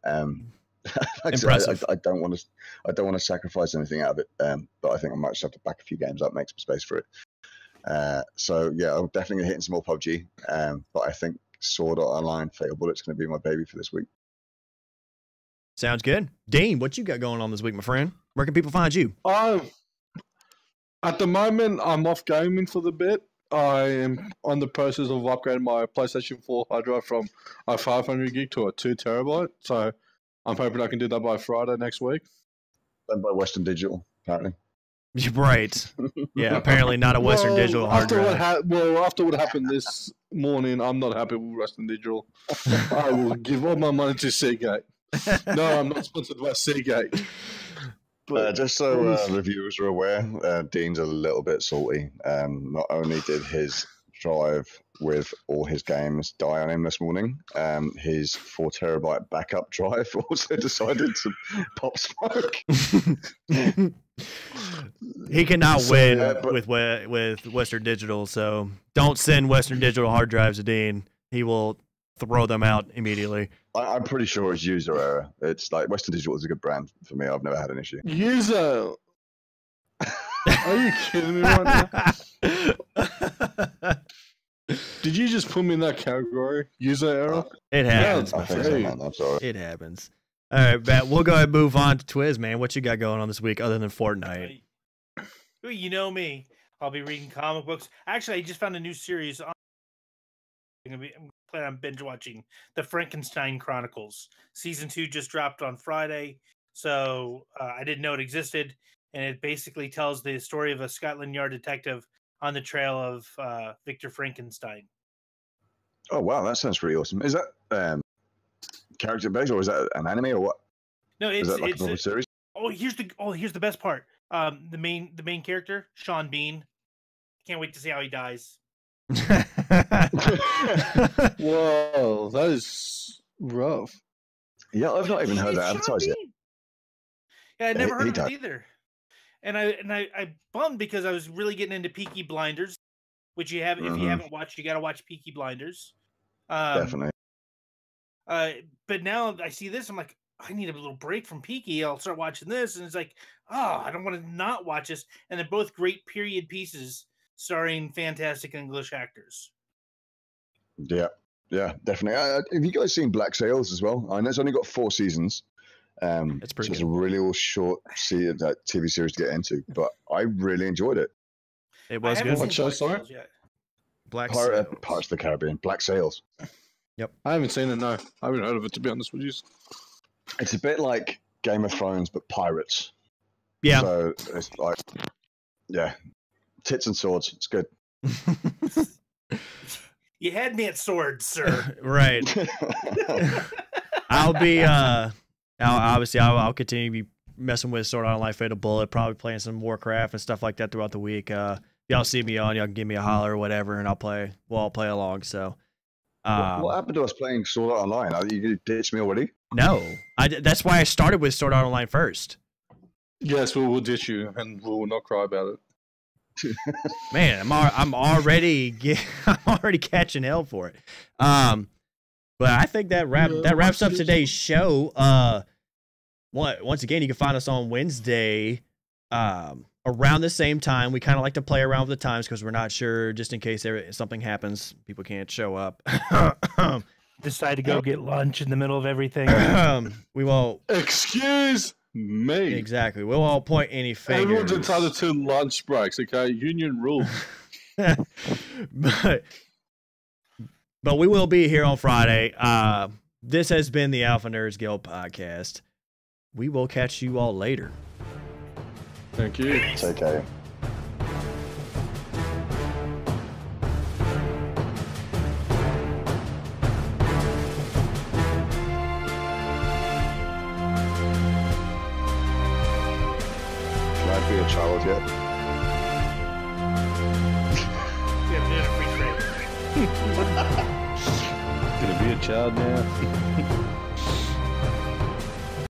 Like Impressive. I don't want to sacrifice anything out of it, but I think I might just have to back a few games up, make some space for it. So yeah, I'm definitely hitting some more PUBG, but I think Sword Online Fatal Bullet's going to be my baby for this week. Sounds good. Dean, what you got going on this week, my friend? Where can people find you? At the moment, I'm off gaming for the bit. I am on the process of upgrading my PlayStation 4 hard drive from a 500 gig to a 2 terabyte. So I'm hoping I can do that by Friday next week. Done by Western Digital, apparently. Right. Yeah, apparently not a Western Digital hard drive. After what happened this morning, I'm not happy with Western Digital. I will give all my money to Seagate. No, I'm not sponsored by Seagate. But Just so reviewers are aware, Dean's a little bit salty. Not only did his drive with all his games die on him this morning, his 4 terabyte backup drive also decided to pop smoke. He cannot win but- with Western Digital, so don't send Western Digital hard drives to Dean. He will throw them out immediately. I'm pretty sure it's user error. It's like Western Digital is a good brand for me. I've never had an issue. user. Are you kidding me right now? Did you just put me in that category? User error? It happens, I my think friend. so, man. I'm sorry. It happens. All right, Matt, we'll go ahead and move on to Twiz, man. What you got going on this week other than Fortnite? You know me. I'll be reading comic books. Actually, I just found a new series. I'm planning on binge watching the Frankenstein Chronicles. Season 2 just dropped on Friday, so I didn't know it existed. And it basically tells the story of a Scotland Yard detective on the trail of Victor Frankenstein. Oh wow, that sounds pretty awesome. Is that character based or is that an anime or what? No, Is it's that like a novel series? here's the best part. The main character, Sean Bean. Can't wait to see how he dies. Whoa, that is rough. Yeah, I've not even heard that It's Sean advertised yet. Bean. Yeah, I never He heard of died. it either. And I bummed because I was really getting into Peaky Blinders, which you have if you Mhm. haven't watched, you got to watch Peaky Blinders. Definitely. But now I see this, I'm like, I need a little break from Peaky. I'll start watching this, and it's like, oh, I don't want to not watch this. And they're both great period pieces starring fantastic English actors. Yeah, yeah, definitely. Have you guys seen Black Sails as well? I know it's only got 4 seasons. It's pretty It's good. a really short TV series to get into, but I really enjoyed it. It I was haven't good. What seen show, Black sorry? Sails yet. Black Pirates Sails. of the Caribbean, Black Sails. I haven't seen it. No, I haven't heard of it, to be honest with you. It's a bit like Game of Thrones, but pirates. Yeah. So it's like, yeah, tits and swords. It's good. You had me at swords, sir. Right. I'll be I'll continue to be messing with Sword Art Online Fatal Bullet, probably playing some Warcraft and stuff like that throughout the week. Y'all see me on, y'all can give me a holler or whatever, and we'll all play along. So what happened to us playing Sword Art Online? You ditched me already? no. That's why I started with Sword Art Online first. Yes, we will ditch you, and we will not cry about it. Man, I'm already catching hell for it. But I think that wraps up today's show. Once again, you can find us on Wednesday around the same time. We kind of like to play around with the times because we're not sure, just in case something happens, people can't show up. Decide to go get lunch in the middle of everything. We won't. Excuse me. Exactly. We won't point any fingers. Everyone's entitled to lunch breaks, okay? Union rule. but we will be here on Friday. This has been the Alpha Nerds Guild podcast. We will catch you all later. Thank you. Take care. Can I be a child yet? Yeah, we did a free trade. Gonna be a child now.